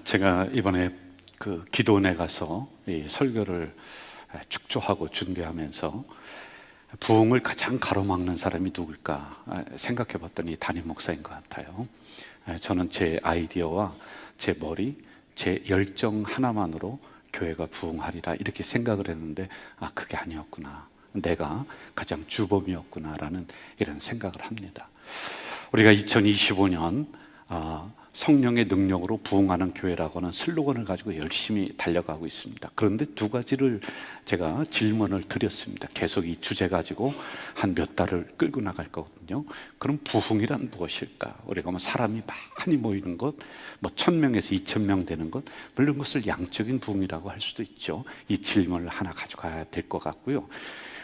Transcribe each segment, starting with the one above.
제가 이번에 그 기도원에 가서 이 설교를 축조하고 준비하면서 부흥을 가장 가로막는 사람이 누굴까 생각해 봤더니 담임 목사인 것 같아요. 저는 제 아이디어와 제 머리, 제 열정 하나만으로 교회가 부흥하리라 이렇게 생각을 했는데 그게 아니었구나, 내가 가장 주범이었구나라는 이런 생각을 합니다. 우리가 2025년 성령의 능력으로 부흥하는 교회라고 하는 슬로건을 가지고 열심히 달려가고 있습니다. 그런데 두 가지를 제가 질문을 드렸습니다. 계속 이 주제 가지고 한 몇 달을 끌고 나갈 거거든요. 그럼 부흥이란 무엇일까? 우리가 뭐 사람이 많이 모이는 것, 뭐 1000명에서 2000명 되는 것, 물론 그것을 양적인 부흥이라고 할 수도 있죠. 이 질문을 하나 가져가야 될 것 같고요.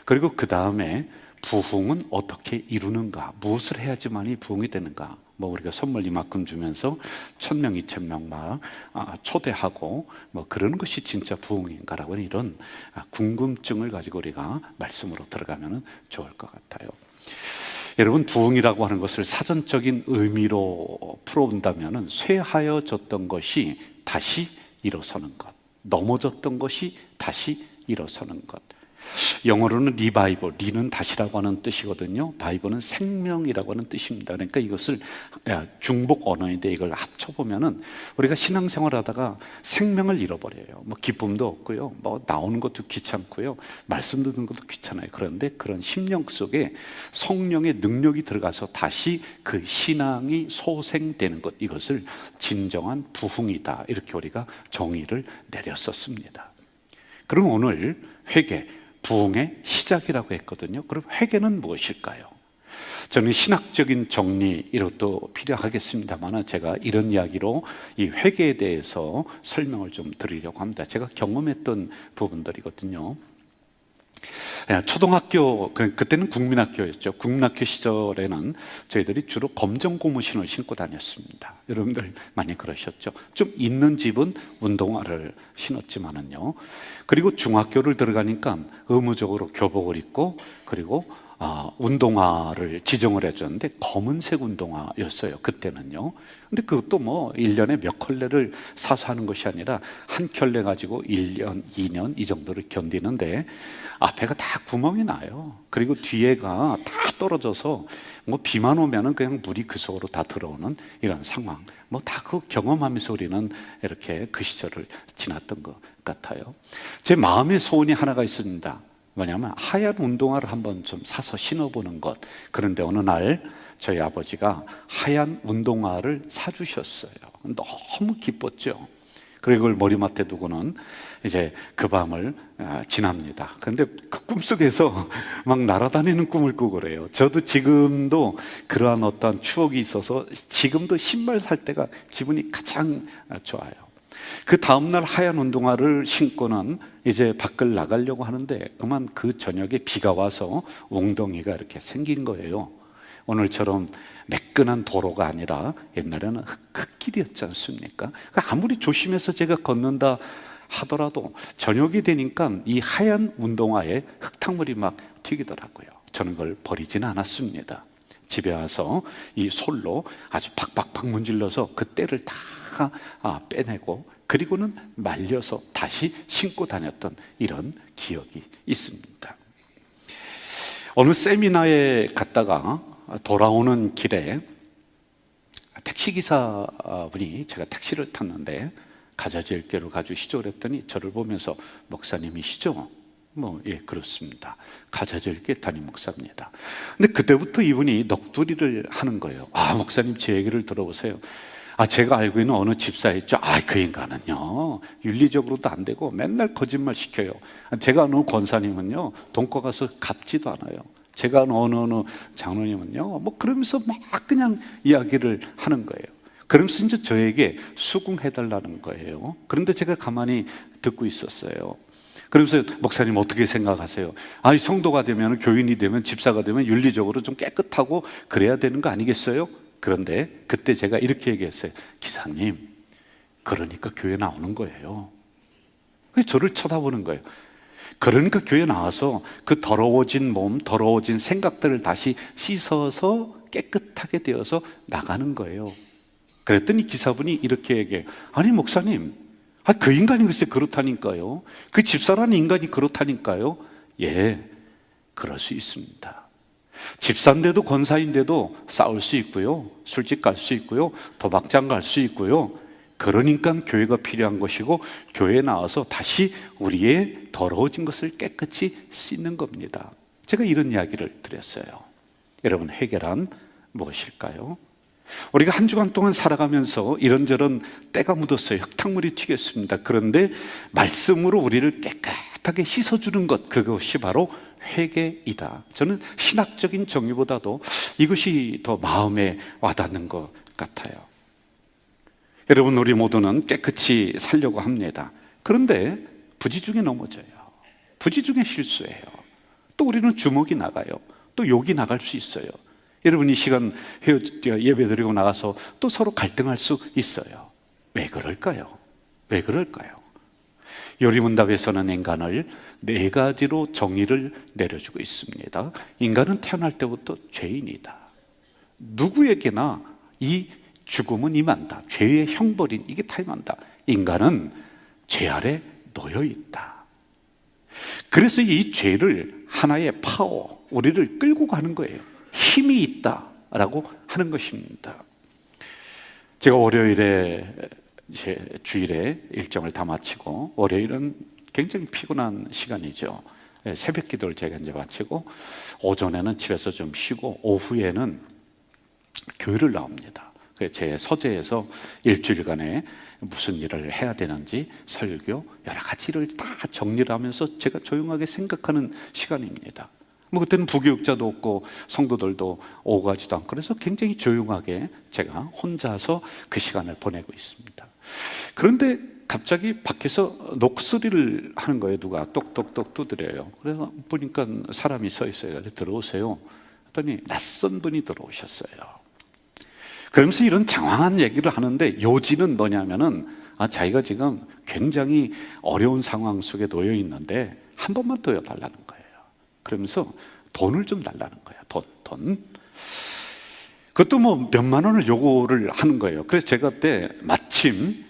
그리고 그 다음에 부흥은 어떻게 이루는가? 무엇을 해야지만이 부흥이 되는가? 뭐 우리가 선물 이만큼 주면서 1000명, 2000명 막 초대하고 뭐 그런 것이 진짜 부흥인가라고 하는 이런 궁금증을 가지고 우리가 말씀으로 들어가면 좋을 것 같아요. 여러분, 부흥이라고 하는 것을 사전적인 의미로 풀어본다면 쇠하여졌던 것이 다시 일어서는 것, 넘어졌던 것이 다시 일어서는 것. 영어로는 리바이벌, 리는 다시라고 하는 뜻이거든요. 바이벌은 생명이라고 하는 뜻입니다. 그러니까 이것을 중복 언어인데 이걸 합쳐보면은 우리가 신앙생활 하다가 생명을 잃어버려요. 뭐 기쁨도 없고요, 뭐 나오는 것도 귀찮고요, 말씀 듣는 것도 귀찮아요. 그런데 그런 심령 속에 성령의 능력이 들어가서 다시 그 신앙이 소생되는 것, 이것을 진정한 부흥이다, 이렇게 우리가 정의를 내렸었습니다. 그럼 오늘 회개, 부흥의 시작이라고 했거든요. 그럼 회개는 무엇일까요? 저는 신학적인 정리 이것도 필요하겠습니다만 제가 이런 이야기로 이 회개에 대해서 설명을 좀 드리려고 합니다. 제가 경험했던 부분들이거든요. 초등학교, 그때는 국민학교였죠. 국민학교 시절에는 저희들이 주로 검정 고무신을 신고 다녔습니다. 여러분들 많이 그러셨죠? 좀 있는 집은 운동화를 신었지만은요. 그리고 중학교를 들어가니까 의무적으로 교복을 입고, 그리고 운동화를 지정을 해줬는데 검은색 운동화였어요, 그때는요. 근데 그것도 뭐 1년에 몇 켤레를 사서 하는 것이 아니라 한 켤레 가지고 1년, 2년 이 정도를 견디는데 앞에가 다 구멍이 나요. 그리고 뒤에가 다 떨어져서 뭐 비만 오면은 그냥 물이 그 속으로 다 들어오는 이런 상황, 뭐 다 그 경험하면서 우리는 이렇게 그 시절을 지났던 것 같아요. 제 마음의 소원이 하나가 있습니다. 뭐냐면 하얀 운동화를 한번 좀 사서 신어보는 것. 그런데 어느 날 저희 아버지가 하얀 운동화를 사주셨어요. 너무 기뻤죠. 그리고 그걸 머리맡에 두고는 이제 그 밤을 지납니다. 그런데 그 꿈속에서 막 날아다니는 꿈을 꾸고 그래요. 저도 지금도 그러한 어떤 추억이 있어서 지금도 신발 살 때가 기분이 가장 좋아요. 그 다음날 하얀 운동화를 신고는 이제 밖을 나가려고 하는데 그만 그 저녁에 비가 와서 웅덩이가 이렇게 생긴 거예요. 오늘처럼 매끈한 도로가 아니라 옛날에는 흙길이었지 않습니까? 아무리 조심해서 제가 걷는다 하더라도 저녁이 되니까 이 하얀 운동화에 흙탕물이 막 튀기더라고요. 저는 그걸 버리지는 않았습니다. 집에 와서 이 솔로 아주 팍팍팍 문질러서 그 때를 다 빼내고 그리고는 말려서 다시 신고 다녔던 이런 기억이 있습니다. 어느 세미나에 갔다가 돌아오는 길에 택시기사분이, 제가 택시를 탔는데 가자지엘교를 가주시죠 그랬더니 저를 보면서 목사님이시죠? 뭐, 예, 그렇습니다. 가자지엘교 담임 목사입니다. 근데 그때부터 이분이 넋두리를 하는 거예요. 목사님, 제 얘기를 들어보세요. 제가 알고 있는 어느 집사였죠. 그 인간은요, 윤리적으로도 안 되고 맨날 거짓말 시켜요. 제가 아는 권사님은요, 돈과 가서 갚지도 않아요. 제가 아는 어느 장로님은요, 뭐 그러면서 막 그냥 이야기를 하는 거예요. 그러면서 이제 저에게 수긍해달라는 거예요. 그런데 제가 가만히 듣고 있었어요. 그러면서 목사님 어떻게 생각하세요? 성도가 되면, 교인이 되면, 집사가 되면 윤리적으로 좀 깨끗하고 그래야 되는 거 아니겠어요? 그런데 그때 제가 이렇게 얘기했어요. 기사님, 그러니까 교회 나오는 거예요. 저를 쳐다보는 거예요. 그러니까 교회 나와서 그 더러워진 몸, 더러워진 생각들을 다시 씻어서 깨끗하게 되어서 나가는 거예요. 그랬더니 기사분이 이렇게 얘기해요. 아니 목사님, 그 인간이 글쎄 그렇다니까요. 그 집사라는 인간이 그렇다니까요. 예, 그럴 수 있습니다. 집사인데도 권사인데도 싸울 수 있고요, 술집 갈 수 있고요, 도박장 갈 수 있고요. 그러니까 교회가 필요한 것이고, 교회에 나와서 다시 우리의 더러워진 것을 깨끗이 씻는 겁니다. 제가 이런 이야기를 드렸어요. 여러분, 해결한 무엇일까요? 우리가 한 주간 동안 살아가면서 이런저런 때가 묻었어요. 흙탕물이 튀겼습니다. 그런데 말씀으로 우리를 깨끗하게 씻어주는 것, 그것이 바로 회개이다. 저는 신학적인 정의보다도 이것이 더 마음에 와닿는 것 같아요. 여러분, 우리 모두는 깨끗이 살려고 합니다. 그런데 부지 중에 넘어져요. 부지 중에 실수해요. 또 우리는 주먹이 나가요. 또 욕이 나갈 수 있어요. 여러분, 이 시간 예배 드리고 나가서 또 서로 갈등할 수 있어요. 왜 그럴까요? 왜 그럴까요? 요리문답에서는 인간을 네 가지로 정의를 내려주고 있습니다. 인간은 태어날 때부터 죄인이다. 누구에게나 이 죽음은 임한다. 죄의 형벌인 이게 다 임한다. 인간은 죄 아래 놓여 있다. 그래서 이 죄를 하나의 파워, 우리를 끌고 가는 거예요. 힘이 있다라고 하는 것입니다. 제가 월요일에 제 주일에 일정을 다 마치고, 월요일은 굉장히 피곤한 시간이죠. 새벽 기도를 제가 이제 마치고, 오전에는 집에서 좀 쉬고, 오후에는 교회를 나옵니다. 제 서재에서 일주일간에 무슨 일을 해야 되는지 설교, 여러 가지 일을 다 정리를 하면서 제가 조용하게 생각하는 시간입니다. 뭐 그때는 부교육자도 없고 성도들도 오고 가지도 않고, 그래서 굉장히 조용하게 제가 혼자서 그 시간을 보내고 있습니다. 그런데 갑자기 밖에서 녹소리를 하는 거예요. 누가 똑똑똑 두드려요. 그래서 보니까 사람이 서 있어요. 들어오세요 했더니 낯선 분이 들어오셨어요. 그러면서 이런 장황한 얘기를 하는데, 요지는 뭐냐면은 자기가 지금 굉장히 어려운 상황 속에 놓여 있는데 한 번만 더 달라는 거예요. 그러면서 돈을 좀 달라는 거예요. 돈. 그것도 뭐 몇만 원을 요구를 하는 거예요. 그래서 제가 그때 마침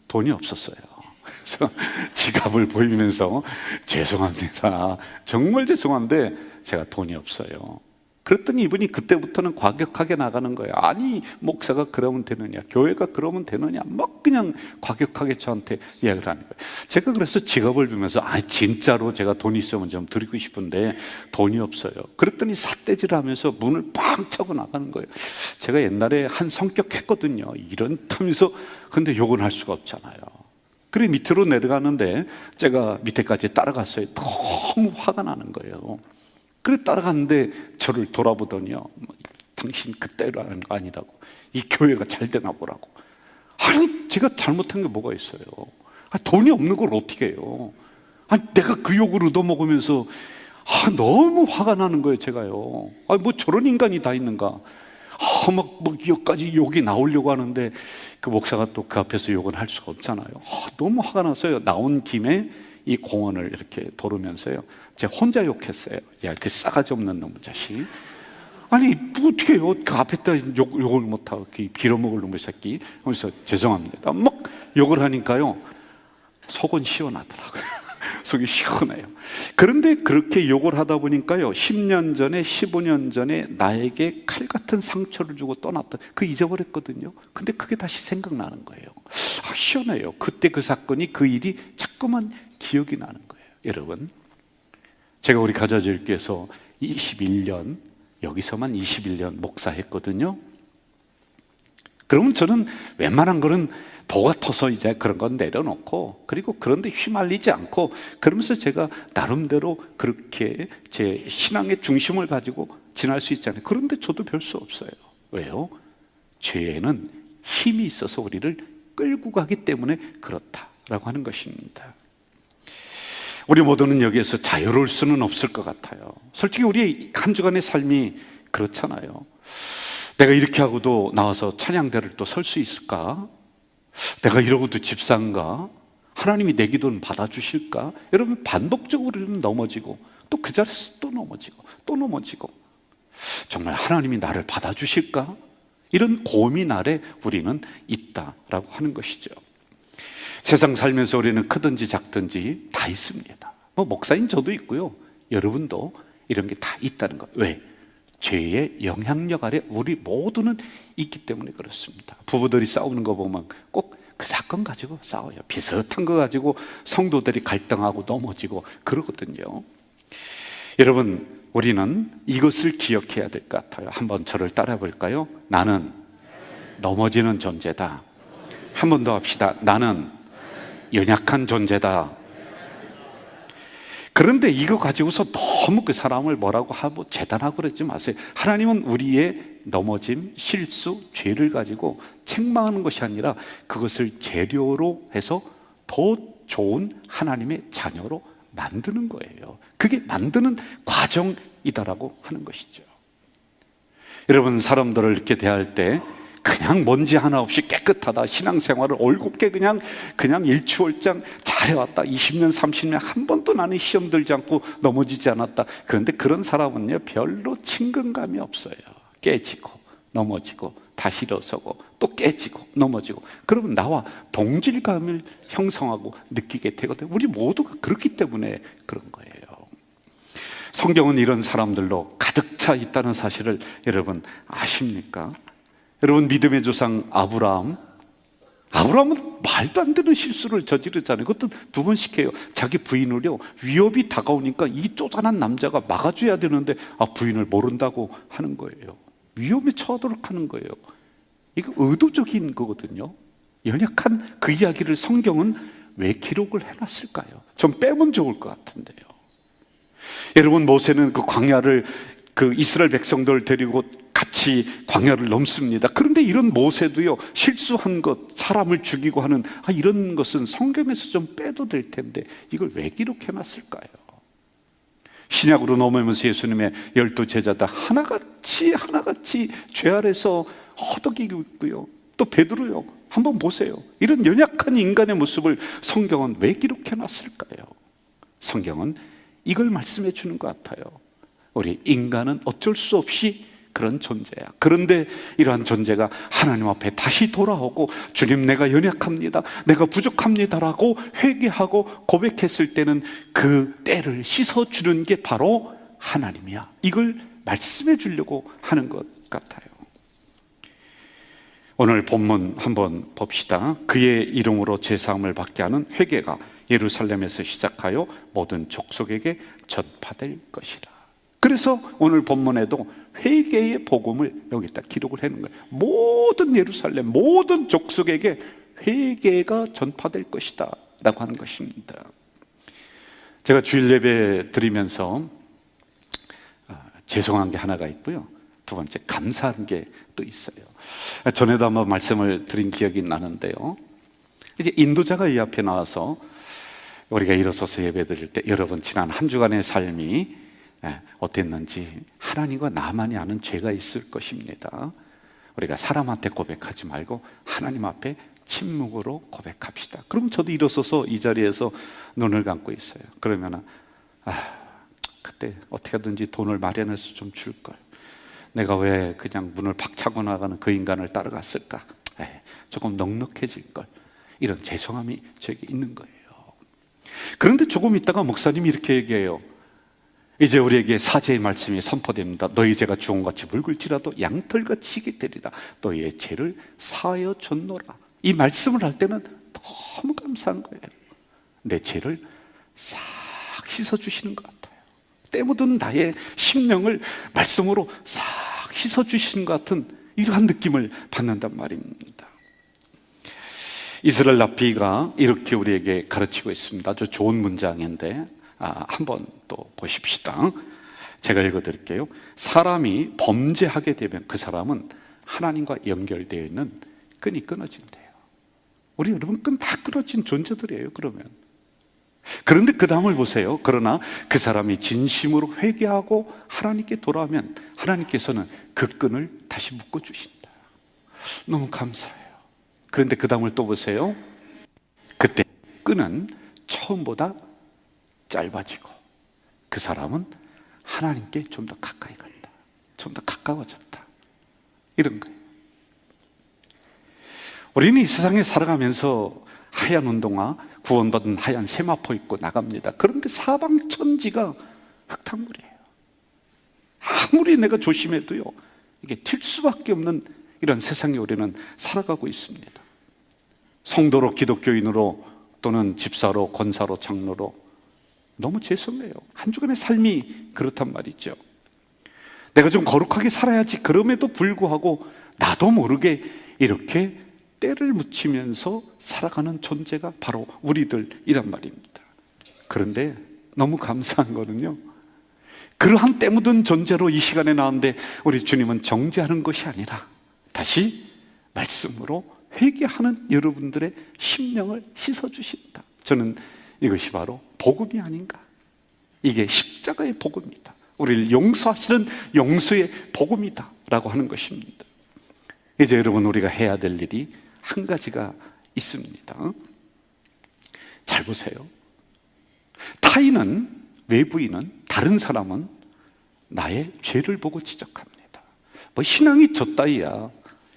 돈이 없었어요. 그래서 지갑을 보이면서 죄송합니다. 정말 죄송한데 제가 돈이 없어요. 그랬더니 이분이 그때부터는 과격하게 나가는 거예요. 아니, 목사가 그러면 되느냐, 교회가 그러면 되느냐, 막 그냥 과격하게 저한테 이야기를 하는 거예요. 제가 그래서 지갑을 보면서 진짜로 제가 돈 있으면 좀 드리고 싶은데 돈이 없어요. 그랬더니 삿대질을 하면서 문을 빵 차고 나가는 거예요. 제가 옛날에 한 성격 했거든요. 이런다면서. 근데 욕은 할 수가 없잖아요. 그래 밑으로 내려가는데 제가 밑에까지 따라갔어요. 너무 화가 나는 거예요. 그래 따라갔는데 저를 돌아보더니요, 당신 그때라는 거 아니라고, 이 교회가 잘 되나 보라고. 아니, 제가 잘못한 게 뭐가 있어요? 돈이 없는 걸 어떻게 해요? 내가 그 욕을 얻어먹으면서 너무 화가 나는 거예요. 제가요, 뭐 저런 인간이 다 있는가. 막 여기까지 욕이 나오려고 하는데 그 목사가 또 그 앞에서 욕은 할 수가 없잖아요. 너무 화가 나서요, 나온 김에 이 공원을 이렇게 돌으면서요, 제가 혼자 욕했어요. 야, 그 싸가지 없는 놈의 자식. 아니, 뭐 어떻게 해요? 그 앞에다 욕을 못하고 빌어먹을 놈의 새끼. 그래서 죄송합니다 막 욕을 하니까요, 속은 시원하더라고요. 속이 시원해요. 그런데 그렇게 욕을 하다 보니까요, 10년 전에 15년 전에 나에게 칼 같은 상처를 주고 떠났던 그 잊어버렸거든요. 근데 그게 다시 생각나는 거예요. 시원해요. 그때 그 사건이, 그 일이 자꾸만 기억이 나는 거예요. 여러분, 제가 우리 가자질교에서 21년, 여기서만 21년 목사했거든요. 그러면 저는 웬만한 거는 도 같아서 이제 그런 건 내려놓고, 그리고 그런데 휘말리지 않고, 그러면서 제가 나름대로 그렇게 제 신앙의 중심을 가지고 지날 수 있잖아요. 그런데 저도 별 수 없어요. 왜요? 죄에는 힘이 있어서 우리를 끌고 가기 때문에 그렇다라고 하는 것입니다. 우리 모두는 여기에서 자유로울 수는 없을 것 같아요. 솔직히 우리 한 주간의 삶이 그렇잖아요. 내가 이렇게 하고도 나와서 찬양대를 또 설 수 있을까? 내가 이러고도 집사인가? 하나님이 내 기도는 받아주실까? 여러분, 반복적으로는 넘어지고, 또 그 자리에서 또 넘어지고, 또 넘어지고, 정말 하나님이 나를 받아주실까? 이런 고민 아래 우리는 있다라고 하는 것이죠. 세상 살면서 우리는 크든지 작든지 다 있습니다. 목사인 저도 있고요, 여러분도 이런 게 다 있다는 것. 왜? 죄의 영향력 아래 우리 모두는 있기 때문에 그렇습니다. 부부들이 싸우는 거 보면 꼭 그 사건 가지고 싸워요. 비슷한 거 가지고 성도들이 갈등하고 넘어지고 그러거든요. 여러분, 우리는 이것을 기억해야 될 것 같아요. 한번 저를 따라 볼까요? 나는 넘어지는 존재다. 한 번 더 합시다. 나는 연약한 존재다. 그런데 이거 가지고서 너무 그 사람을 뭐라고 하고 재단하고 그러지 마세요. 하나님은 우리의 넘어짐, 실수, 죄를 가지고 책망하는 것이 아니라 그것을 재료로 해서 더 좋은 하나님의 자녀로 만드는 거예요. 그게 만드는 과정이다라고 하는 것이죠. 여러분, 사람들을 이렇게 대할 때 그냥 먼지 하나 없이 깨끗하다, 신앙생활을 올곧게 그냥 일취월장 잘해왔다, 20년 30년 한 번도 나는 시험 들지 않고 넘어지지 않았다. 그런데 그런 사람은요, 별로 친근감이 없어요. 깨지고 넘어지고 다시 일어서고 또 깨지고 넘어지고, 그러면 나와 동질감을 형성하고 느끼게 되거든요. 우리 모두가 그렇기 때문에 그런 거예요. 성경은 이런 사람들로 가득 차 있다는 사실을 여러분 아십니까? 여러분, 믿음의 조상 아브라함은 말도 안 되는 실수를 저지르잖아요. 그것도 2번씩 해요. 자기 부인을요, 위협이 다가오니까 이 쪼잔한 남자가 막아줘야 되는데 부인을 모른다고 하는 거예요. 위험에 처하도록 하는 거예요. 이거 의도적인 거거든요. 연약한 그 이야기를 성경은 왜 기록을 해놨을까요? 좀 빼면 좋을 것 같은데요. 여러분, 모세는 그 광야를 그 이스라엘 백성들 데리고 같이 광야를 넘습니다. 그런데 이런 모세도요, 실수한 것, 사람을 죽이고 하는 이런 것은 성경에서 좀 빼도 될 텐데 이걸 왜 기록해놨을까요? 신약으로 넘어오면서 예수님의 12 제자다 하나같이 죄 아래서 허덕이고 있고요, 또 베드로요, 한번 보세요. 이런 연약한 인간의 모습을 성경은 왜 기록해놨을까요? 성경은 이걸 말씀해 주는 것 같아요. 우리 인간은 어쩔 수 없이 그런 존재야. 그런데 이러한 존재가 하나님 앞에 다시 돌아오고, 주님, 내가 연약합니다, 내가 부족합니다라고 회개하고 고백했을 때는 그 때를 씻어주는 게 바로 하나님이야. 이걸 말씀해 주려고 하는 것 같아요. 오늘 본문 한번 봅시다. 그의 이름으로 제사함을 받게 하는 회개가 예루살렘에서 시작하여 모든 족속에게 전파될 것이라. 그래서 오늘 본문에도 회개의 복음을 여기다 기록을 해놓은 거예요. 모든 예루살렘, 모든 족속에게 회개가 전파될 것이다 라고 하는 것입니다. 제가 주일 예배 드리면서 죄송한 게 하나가 있고요, 2번째 감사한 게 또 있어요. 전에도 한번 말씀을 드린 기억이 나는데요, 이제 인도자가 이 앞에 나와서 우리가 일어서서 예배 드릴 때, 여러분 지난 한 주간의 삶이 어땠는지 하나님과 나만이 아는 죄가 있을 것입니다. 우리가 사람한테 고백하지 말고 하나님 앞에 침묵으로 고백합시다. 그럼 저도 일어서서 이 자리에서 눈을 감고 있어요. 그러면 그때 어떻게 하든지 돈을 마련해서 좀 줄걸, 내가 왜 그냥 문을 박차고 나가는 그 인간을 따라갔을까, 조금 넉넉해질걸, 이런 죄송함이 저에게 있는 거예요. 그런데 조금 있다가 목사님이 이렇게 얘기해요. 이제 우리에게 사죄의 말씀이 선포됩니다. 너희 죄가 주홍같이 붉을지라도 양털같이 희게 되리라. 너희의 죄를 사하여 줬노라. 이 말씀을 할 때는 너무 감사한 거예요. 내 죄를 싹 씻어주시는 것 같아요. 때 묻은 나의 심령을 말씀으로 싹 씻어주시는 것 같은 이러한 느낌을 받는단 말입니다. 이스라엘 랍비가 이렇게 우리에게 가르치고 있습니다. 아주 좋은 문장인데 한번 또 보십시다. 제가 읽어드릴게요. 사람이 범죄하게 되면 그 사람은 하나님과 연결되어 있는 끈이 끊어진대요. 우리 여러분 끈 다 끊어진 존재들이에요. 그런데 그 다음을 보세요. 그러나 그 사람이 진심으로 회개하고 하나님께 돌아오면 하나님께서는 그 끈을 다시 묶어주신다. 너무 감사해요. 그런데 그 다음을 또 보세요. 그때 끈은 처음보다 짧아지고 그 사람은 하나님께 좀 더 가까이 간다, 좀 더 가까워졌다, 이런 거예요. 우리는 이 세상에 살아가면서 하얀 운동화, 구원받은 하얀 세마포 입고 나갑니다. 그런데 사방천지가 흙탕물이에요. 아무리 내가 조심해도요, 이게 튈 수밖에 없는 이런 세상에 우리는 살아가고 있습니다. 성도로, 기독교인으로, 또는 집사로, 권사로, 장로로 너무 죄송해요. 한 주간의 삶이 그렇단 말이죠. 내가 좀 거룩하게 살아야지. 그럼에도 불구하고 나도 모르게 이렇게 때를 묻히면서 살아가는 존재가 바로 우리들이란 말입니다. 그런데 너무 감사한 거는요, 그러한 때 묻은 존재로 이 시간에 나왔는데 우리 주님은 정죄하는 것이 아니라 다시 말씀으로 회개하는 여러분들의 심령을 씻어주신다. 저는 이것이 바로 복음이 아닌가. 이게 십자가의 복음이다. 우리를 용서하시는 용서의 복음이다 라고 하는 것입니다. 이제 여러분, 우리가 해야 될 일이 한 가지가 있습니다. 잘 보세요. 타인은, 외부인은, 다른 사람은 나의 죄를 보고 지적합니다. 뭐 신앙이 저따위야,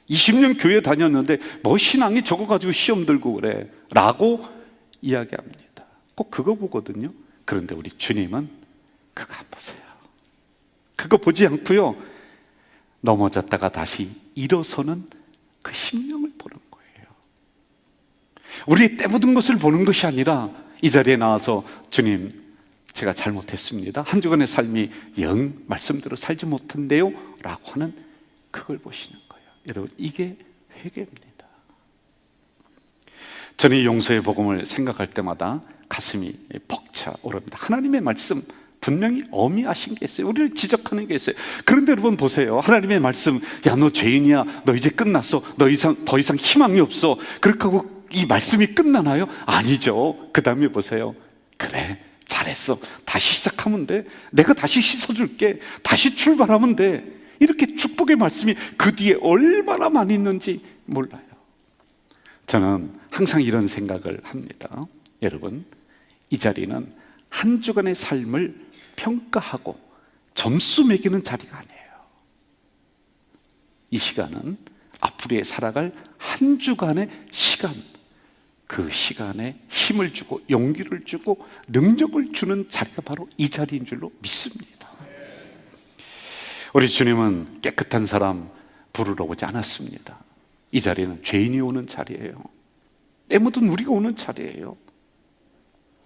20년 교회 다녔는데 뭐 신앙이 저거 가지고 시험 들고 그래 라고 이야기합니다. 꼭 그거 보거든요. 그런데 우리 주님은 그거 안 보세요. 그거 보지 않고요, 넘어졌다가 다시 일어서는 그 심령을 보는 거예요. 우리의 때 묻은 것을 보는 것이 아니라 이 자리에 나와서 주님, 제가 잘못했습니다. 한 주간의 삶이 영 말씀대로 살지 못한대요 라고 하는 그걸 보시는 거예요. 여러분, 이게 회개입니다. 저는 이 용서의 복음을 생각할 때마다 가슴이 벅차오릅니다. 하나님의 말씀 분명히 어미하신 게 있어요. 우리를 지적하는 게 있어요. 그런데 여러분 보세요. 하나님의 말씀, 야, 너 죄인이야, 너 이제 끝났어, 너 더 이상 희망이 없어, 그렇게 하고 이 말씀이 끝나나요? 아니죠. 그 다음에 보세요. 그래, 잘했어, 다시 시작하면 돼, 내가 다시 씻어줄게, 다시 출발하면 돼. 이렇게 축복의 말씀이 그 뒤에 얼마나 많이 있는지 몰라요. 저는 항상 이런 생각을 합니다. 여러분, 이 자리는 한 주간의 삶을 평가하고 점수 매기는 자리가 아니에요. 이 시간은 앞으로 살아갈 한 주간의 시간, 그 시간에 힘을 주고 용기를 주고 능력을 주는 자리가 바로 이 자리인 줄로 믿습니다. 우리 주님은 깨끗한 사람 부르러 오지 않았습니다. 이 자리는 죄인이 오는 자리예요. 때 묻은 우리가 오는 자리예요.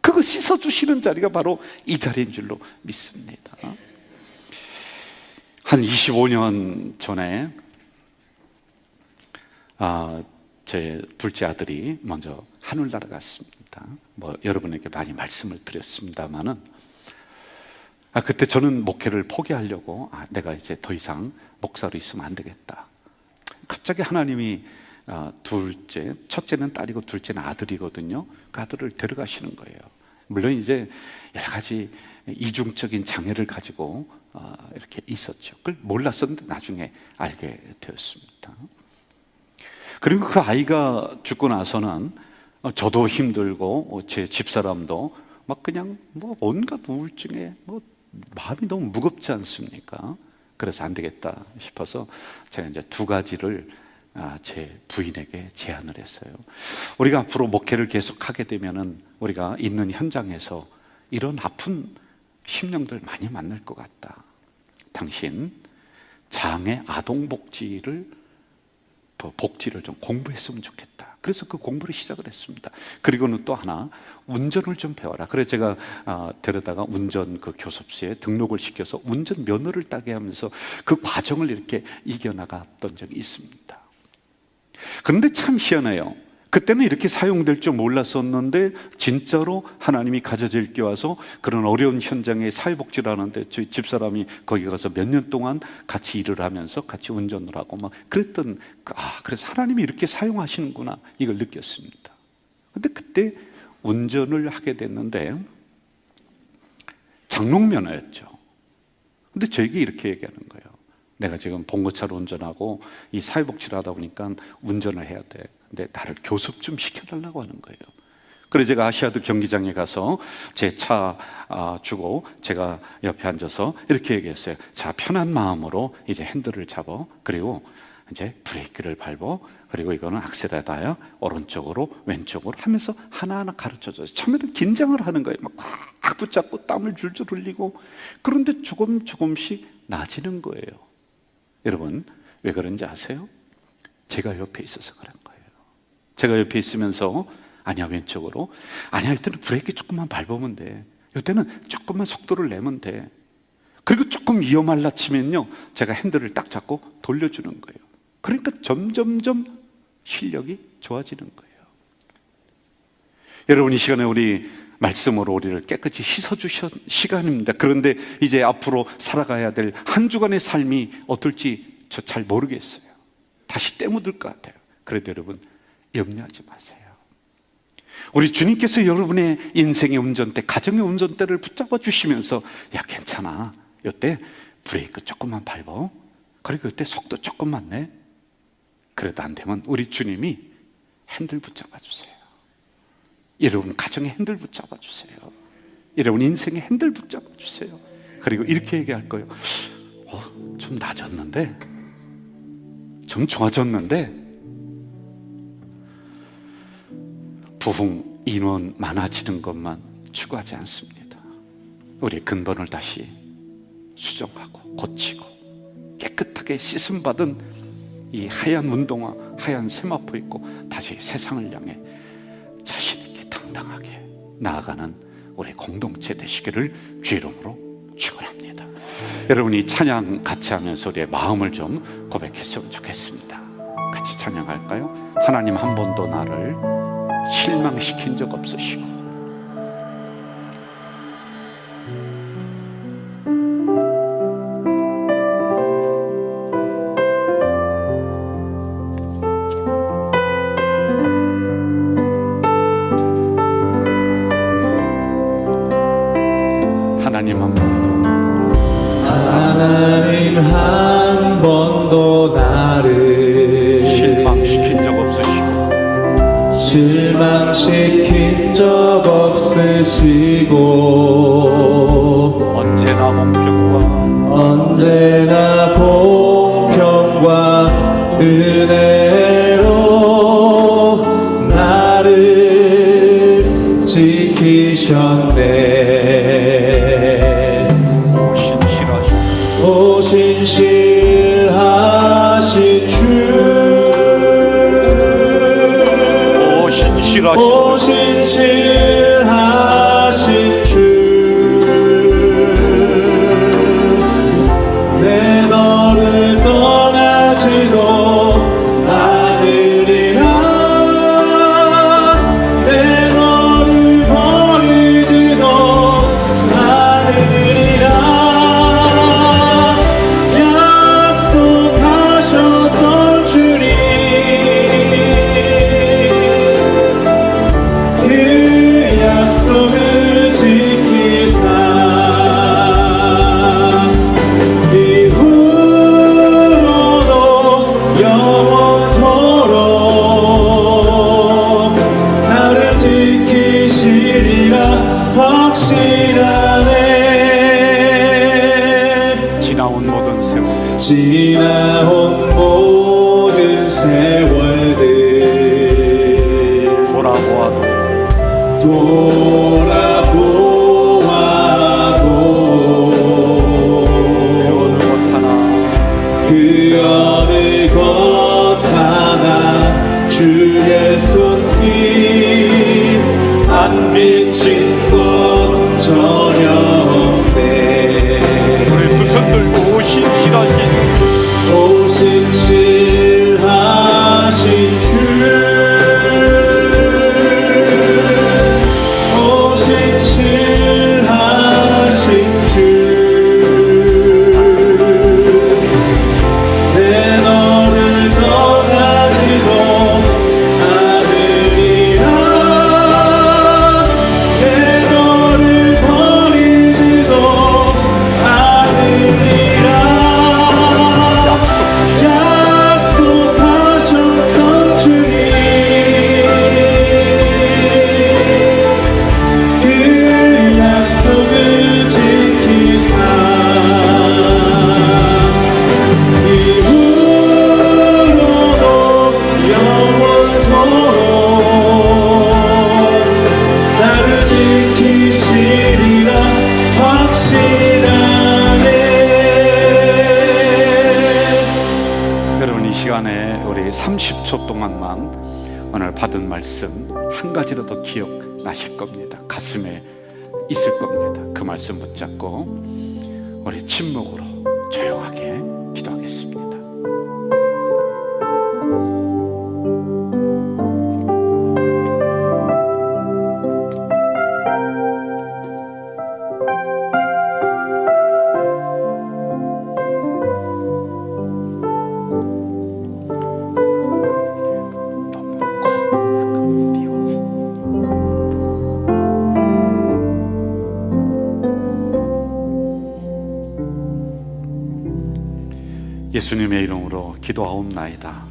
그거 씻어주시는 자리가 바로 이 자리인 줄로 믿습니다. 한 25년 전에 제 둘째 아들이 먼저 하늘나라 갔습니다. 뭐 여러분에게 많이 말씀을 드렸습니다만은, 그때 저는 목회를 포기하려고, 내가 이제 더 이상 목사로 있으면 안 되겠다. 갑자기 하나님이 둘째, 첫째는 딸이고 둘째는 아들이거든요. 그 아들을 데려가시는 거예요. 물론 이제 여러 가지 이중적인 장애를 가지고 이렇게 있었죠. 그걸 몰랐었는데 나중에 알게 되었습니다. 그리고 그 아이가 죽고 나서는 저도 힘들고 제 집사람도 막 그냥 뭐 온갖 우울증에 뭐 마음이 너무 무겁지 않습니까? 그래서 안 되겠다 싶어서 제가 이제 두 가지를 제 부인에게 제안을 했어요. 우리가 앞으로 목회를 계속 하게 되면은 우리가 있는 현장에서 이런 아픈 심령들 많이 만날 것 같다. 당신 장애 아동 복지를 좀 공부했으면 좋겠다. 그래서 그 공부를 시작을 했습니다. 그리고는 또 하나, 운전을 좀 배워라. 그래서 제가 데려다가 운전 그 교습소에 등록을 시켜서 운전 면허를 따게 하면서 그 과정을 이렇게 이겨나갔던 적이 있습니다. 그런데 참 희한해요. 그때는 이렇게 사용될 줄 몰랐었는데 진짜로 하나님이 가져질 게 와서 그런 어려운 현장에 사회복지를 하는데 저희 집사람이 거기 가서 몇 년 동안 같이 일을 하면서 같이 운전을 하고 막 그랬던, 그래서 하나님이 이렇게 사용하시는구나, 이걸 느꼈습니다. 근데 그때 운전을 하게 됐는데 장롱면허였죠. 근데 저에게 이렇게 얘기하는 거예요. 내가 지금 봉고차로 운전하고 이 사회복지를 하다 보니까 운전을 해야 돼. 근데 나를 교습 좀 시켜달라고 하는 거예요. 그래서 제가 아시아드 경기장에 가서 제 차 주고 제가 옆에 앉아서 이렇게 얘기했어요. 자, 편한 마음으로 이제 핸들을 잡아. 그리고 이제 브레이크를 밟고, 그리고 이거는 악셀에다요 오른쪽으로 왼쪽으로 하면서 하나하나 가르쳐줘요. 처음에는 긴장을 하는 거예요. 막 꽉 붙잡고 땀을 줄줄 흘리고. 그런데 조금씩 나아지는 거예요. 여러분, 왜 그런지 아세요? 제가 옆에 있어서 그런 거예요. 제가 옆에 있으면서 아니야 왼쪽으로, 아니야 이때는 브레이크 조금만 밟으면 돼, 이때는 조금만 속도를 내면 돼, 그리고 조금 위험할라 치면요 제가 핸들을 딱 잡고 돌려주는 거예요. 그러니까 점점점 실력이 좋아지는 거예요. 여러분, 이 시간에 우리 말씀으로 우리를 깨끗이 씻어주신 시간입니다. 그런데 이제 앞으로 살아가야 될 한 주간의 삶이 어떨지 저 잘 모르겠어요. 다시 때 묻을 것 같아요. 그래도 여러분 염려하지 마세요. 우리 주님께서 여러분의 인생의 운전대, 가정의 운전대를 붙잡아 주시면서 야 괜찮아, 이때 브레이크 조금만 밟어, 그리고 이때 속도 조금만 내. 그래도 안 되면 우리 주님이 핸들 붙잡아 주세요. 여러분 가정의 핸들 붙잡아 주세요. 여러분 인생의 핸들 붙잡아 주세요. 그리고 이렇게 얘기할 거예요. 좀 나아졌는데, 좀 좋아졌는데. 부흥 인원 많아지는 것만 추구하지 않습니다. 우리의 근본을 다시 수정하고 고치고 깨끗하게 씻음받은 이 하얀 운동화, 하얀 세마포 입고 다시 세상을 향해 자신 있게 당당하게 나아가는 우리 공동체 되시기를 주의 이름으로 축원합니다. 여러분이 찬양 같이 하면서 우리의 마음을 좀 고백했으면 좋겠습니다. 같이 찬양할까요? 하나님 한 번도 나를 실망시킨 적 없으시고 하나님 한 번도 나를 실망시킨 적 없으시고 실망시킨 적 없으시고 언제나 공평과 은혜로 나를 지키셨네. 오 신실하신 주, 오 신실하신 주, 내 너를 떠나지도 않으리라, 내 너를 버리지도 않으리라. 약속하셨던 주님, 약속을 지키사 이후로도 영원토록 나를 지키시리라 확신하네. 지나온 모든 세월, 지나온 모든 세월들 돌아보아도 그 어느 것 하나 주의 손길 안 미친 것 전혀 없네. 우리 두 손 들고 오 신실하신 주, 오 신실하신 주, 내 너를 떠나지도 않으리라, 내 초 동안만 오늘 받은 말씀 한 가지라도 기억나실 겁니다. 가슴에 있을 겁니다. 그 말씀 붙잡고 우리 침묵으로 조용하게 기도하겠습니다. 예수님의 이름으로 기도하옵나이다.